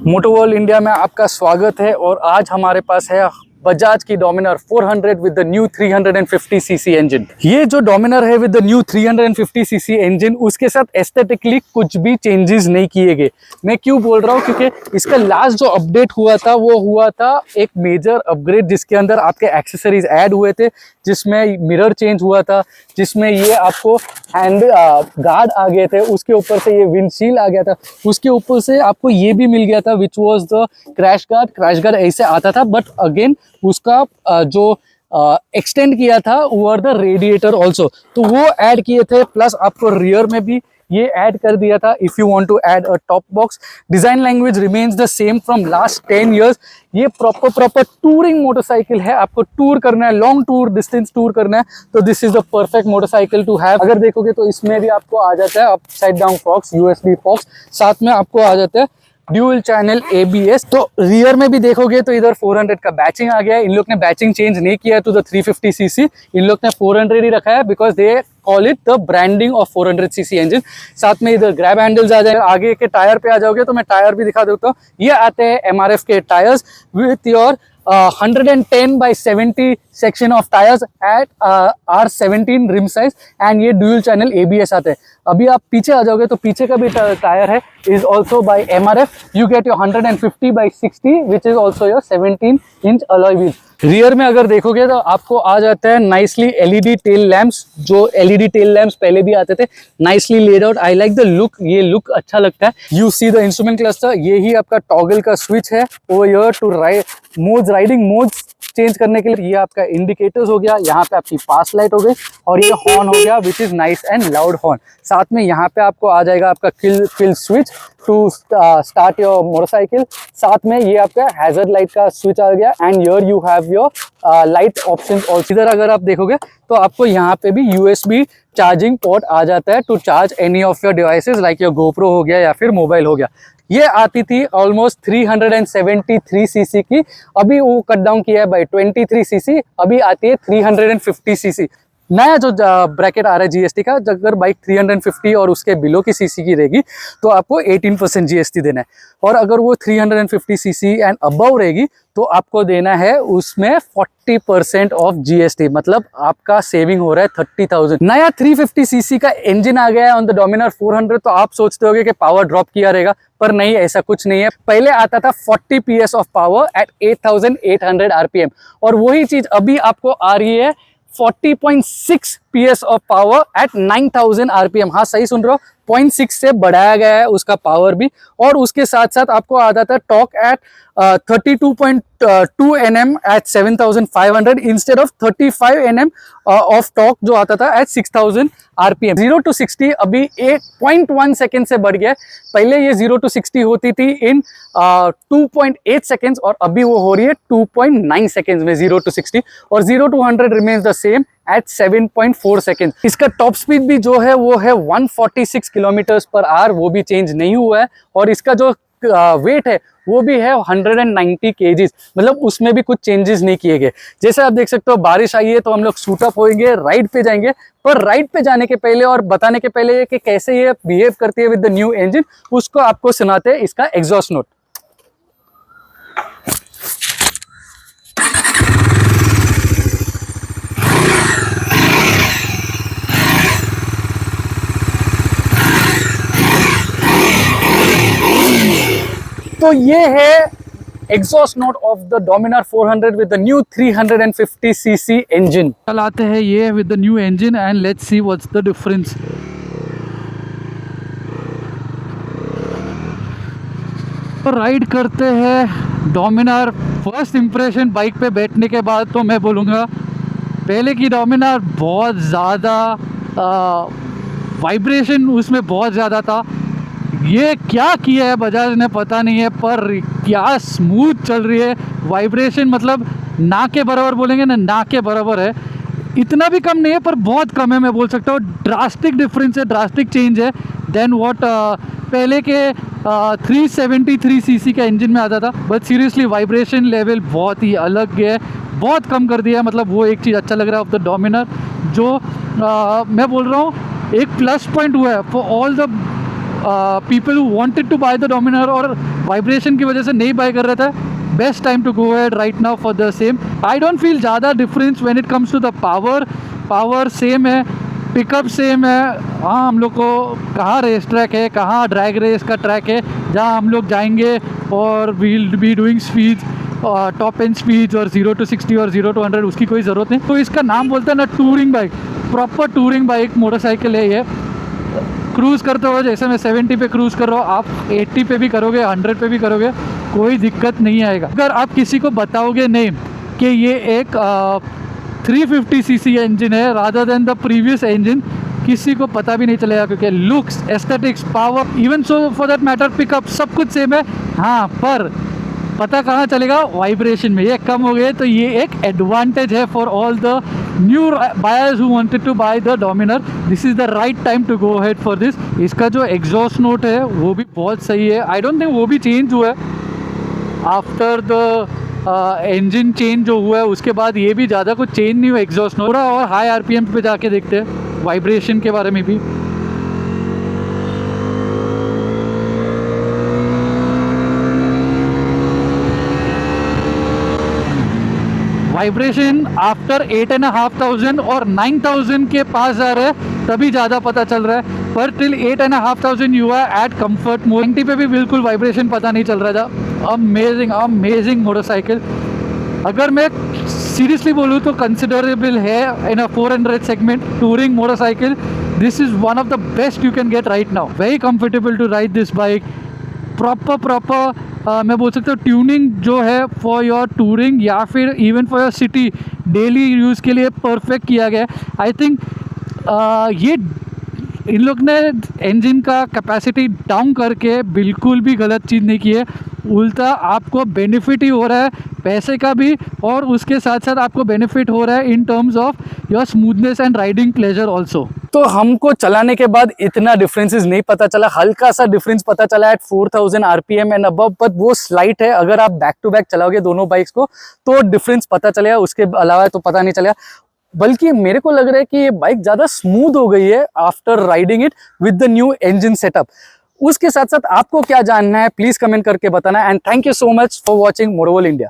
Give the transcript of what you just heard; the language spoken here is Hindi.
मोटोवर्ल्ड इंडिया में आपका स्वागत है और आज हमारे पास है बजाज की Dominar 400 with the new 350 CC engine. ये जो डोमिनर है with the new 350 CC engine, उसके साथ एस्थेटिकली कुछ भी चेंजेस नहीं किए गए। मैं क्यों बोल रहा हूँ, क्योंकि इसका लास्ट जो अपडेट हुआ था वो हुआ था एक मेजर अपग्रेड, जिसके अंदर आपके एक्सेसरीज ऐड हुए थे, जिसमें मिरर चेंज हुआ था, जिसमें ये आपको हैंड गार्ड आ गए थे, उसके ऊपर से ये विंडशील्ड आ गया था, उसके ऊपर से आपको ये भी मिल गया था which was the crash guard. Crash guard ऐसे आता था, बट अगेन उसका जो एक्सटेंड किया था ओवर द रेडिएटर ऑल्सो, तो वो ऐड किए थे। प्लस आपको रियर में भी ये ऐड कर दिया था if you want to add a top box. Design language remains the same from last 10 years. ये प्रॉपर टूरिंग मोटरसाइकिल है। आपको टूर करना है, लॉन्ग टूर, डिस्टेंस टूर करना है, तो this is the perfect motorcycle to have. अगर देखोगे तो इसमें भी आपको आ जाता है upside down forks, USB forks, साथ में आपको आ जाता है ड्यूल चैनल ABS। तो रियर में भी देखोगे तो इधर 400 का बैचिंग आ गया है। इन लोग ने बैचिंग चेंज नहीं किया टू द 350 सीसी, इन लोग ने 400 ही रखा है, because they call it the branding of 400 CC engine. साथ में इधर ग्रैब हैंडल्स आ जाए। आगे के टायर पे आ जाओगे तो मैं टायर भी दिखा देता हूँ। ये आते हैं MRF के tyres with your 110/70 section of tyres at R17 rim size, and ये ड्यूल चैनल ABS आते हैं। अभी आप पीछे आ जाओगे तो पीछे का भी टायर है, is also by MRF। You get your 150/60 which is also your 17 inch alloy wheel. Rear में अगर देखोगे तो आपको आ जाता है नाइसली LED टेल लैंप्स। जो LED टेल लैंप्स पहले भी आते थे, nicely laid out. I like the look, ये लुक अच्छा लगता है। You see the instrument cluster, ये ही आपका टॉगल का स्विच है over here two riding modes change करने के लिए। ये आपका इंडिकेटर्स हो गया, यहाँ पे आपकी पास लाइट हो गई, और ये हॉर्न हो गया which is nice and loud horn. साथ में यहाँ पे आपको आ जाएगा आपका kill switch to start your motorcycle. साथ में ये आपका हैजर्ड लाइट का स्विच आ गया, and here you have your light option also. इधर अगर आप देखोगे तो आपको यहाँ पे भी USB चार्जिंग पोर्ट आ जाता है to charge any of your devices, like your GoPro हो गया या फिर मोबाइल हो गया। ये आती थी ऑलमोस्ट 373 सीसी की, अभी वो कट डाउन किया है बाय 23 सीसी, अभी आती है 350 सीसी। नया जो ब्रैकेट आ रहा है GST का, अगर बाइक 350 और उसके बिलो की सीसी की रहेगी तो आपको 18% GST देना है, और अगर वो 350 सीसी एंड अबव रहेगी तो आपको देना है उसमें 40% ऑफ GST। मतलब आपका सेविंग हो रहा है 30,000। नया 350 सीसी का इंजन आ गया है ऑन द डोमिनर 400। तो आप सोचते होगे कि पावर ड्रॉप किया रहेगा, पर नहीं, ऐसा कुछ नहीं है। पहले आता था 40 PS of power at 8800 RPM, और वही चीज अभी आपको आ रही है 40.6 PS of power at 9000 RPM। हाँ, सही सुन रहे हो, 0.6 से बढ़ाया गया है उसका पावर भी। और उसके साथ साथ आपको आ जाता है torque at 32.2 Nm at 7500 instead of 35 Nm of torque जो आता था एट 6000 RPM। 0 to 60 अभी 8.1 सेकेंड से बढ़ गया है। पहले ये 0 to 60 होती थी इन 2.8 सेकेंड्स, और अभी वो हो रही है 2.9 सेकेंड्स में 0 to 60, और 0 to 100 remains the same at 7.4 second. इसका टॉप स्पीड भी जो है वो है 146 km/h, वो भी चेंज नहीं हुआ है। और इसका जो वेट है वो भी है 190 kgs, मतलब उसमें भी कुछ चेंजेस नहीं किए गए। जैसे आप देख सकते हो, बारिश आई है तो हम लोग सूट अप होंगे, राइड पे जाएंगे, पर राइड पे जाने के पहले और बताने के पहले कि कैसे ये बिहेव करती है विद द न्यू इंजन, उसको आपको सुनाते हैं इसका एग्जॉस्ट नोट। तो ये है exhaust note of the Dominar 400 with the new 350 CC engine. चलाते हैं ये with the new engine and let's see what's the difference. Ride करते हैं डोमिनर। फर्स्ट इंप्रेशन बाइक पे बैठने के बाद तो मैं बोलूँगा, पहले की डोमिनर बहुत ज़्यादा वाइब्रेशन उसमें बहुत ज़्यादा था। ये क्या किया है बजाज ने पता नहीं है, पर क्या स्मूथ चल रही है। वाइब्रेशन मतलब ना के बराबर बोलेंगे ना, ना के बराबर है। इतना भी कम नहीं है पर बहुत कम है, मैं बोल सकता हूँ। ड्रास्टिक डिफरेंस है, ड्रास्टिक चेंज है देन व्हाट पहले के 373 सीसी का इंजन में आता था। बट सीरियसली वाइब्रेशन लेवल बहुत ही अलग है, बहुत कम कर दिया है। मतलब वो एक चीज़ अच्छा लग रहा है ऑफ द डोमिनर, जो मैं बोल रहा हूँ एक प्लस पॉइंट हुआ है for all the people who wanted to buy the Dominar, और वाइब्रेशन की वजह से नहीं बाय कर रहा था, best time to go ahead right now for the same. I don't feel ज़्यादा difference when it comes to the power same है, पिकअप सेम है। हाँ, हम लोग को कहाँ रेस ट्रैक है, कहाँ ड्रैग रेस का ट्रैक है जहाँ हम लोग जाएंगे और we'll be doing speed, top end speeds और 0 to 60 और 0 to 100, उसकी कोई ज़रूरत नहीं। तो इसका नाम बोलते हैं ना touring bike, proper touring bike motorcycle है ये। क्रूज़ करते हो जैसे मैं 70 पे क्रूज़ कर रहा हूँ, आप 80 पे भी करोगे, 100 पे भी करोगे, कोई दिक्कत नहीं आएगा। अगर आप किसी को बताओगे नहीं कि ये एक 350cc इंजन है rather than the previous engine, किसी को पता भी नहीं चलेगा, क्योंकि looks, aesthetics, power, even so for that matter pickup, सब कुछ सेम है। हाँ, पर पता कहाँ चलेगा, वाइब्रेशन में। ये कम हो गए, तो ये एक एडवांटेज है for all the new buyers who wanted to buy the Dominar. This is the right time to go ahead for this. इसका जो एग्जॉस्ट नोट है वो भी बहुत सही है। आई डोंट थिंक वो भी चेंज हुआ है आफ्टर द इंजन चेंज जो हुआ है उसके बाद, ये भी ज़्यादा कुछ चेंज नहीं हुआ एग्जॉस्ट नोट। और हाई आरपीएम पे जाके देखते हैं वाइब्रेशन के बारे में भी। वाइब्रेशन आफ्टर 8,500 और 9,000 के पास जा रहा है तभी ज़्यादा पता चल रहा है, पर till 8,500 you are at comfort mode. 90 पे भी बिल्कुल वाइब्रेशन पता नहीं चल रहा था। Amazing motorcycle. अगर मैं सीरियसली बोलूँ तो कंसिडरेबल है in a 400 segment touring motorcycle. This is one of the best you can get right now. Very comfortable to ride this bike. Proper मैं बोल सकता हूँ ट्यूनिंग जो है फॉर योर टूरिंग या फिर even for your city daily use के लिए परफेक्ट किया गया है। आई थिंक ये इन लोग ने इंजन का कैपेसिटी डाउन करके बिल्कुल भी गलत चीज़ नहीं की है, उल्टा आपको बेनिफिट ही हो रहा है पैसे का भी, और उसके साथ साथ आपको बेनिफिट हो रहा है in terms of your smoothness and riding pleasure also. तो हमको चलाने के बाद इतना डिफरेंसेस नहीं पता चला, हल्का सा डिफरेंस पता चला at 4000 RPM and above, but वो स्लाइट है। अगर आप बैक टू बैक चलाओगे दोनों बाइक्स को तो डिफरेंस पता चलेगा, उसके अलावा तो पता नहीं चलेगा। बल्कि मेरे को लग रहा है कि ये बाइक ज़्यादा स्मूथ हो गई है after riding it with the new engine setup. उसके साथ साथ आपको क्या जानना है प्लीज़ कमेंट करके बताना। And thank you so much for watching Motoworld India.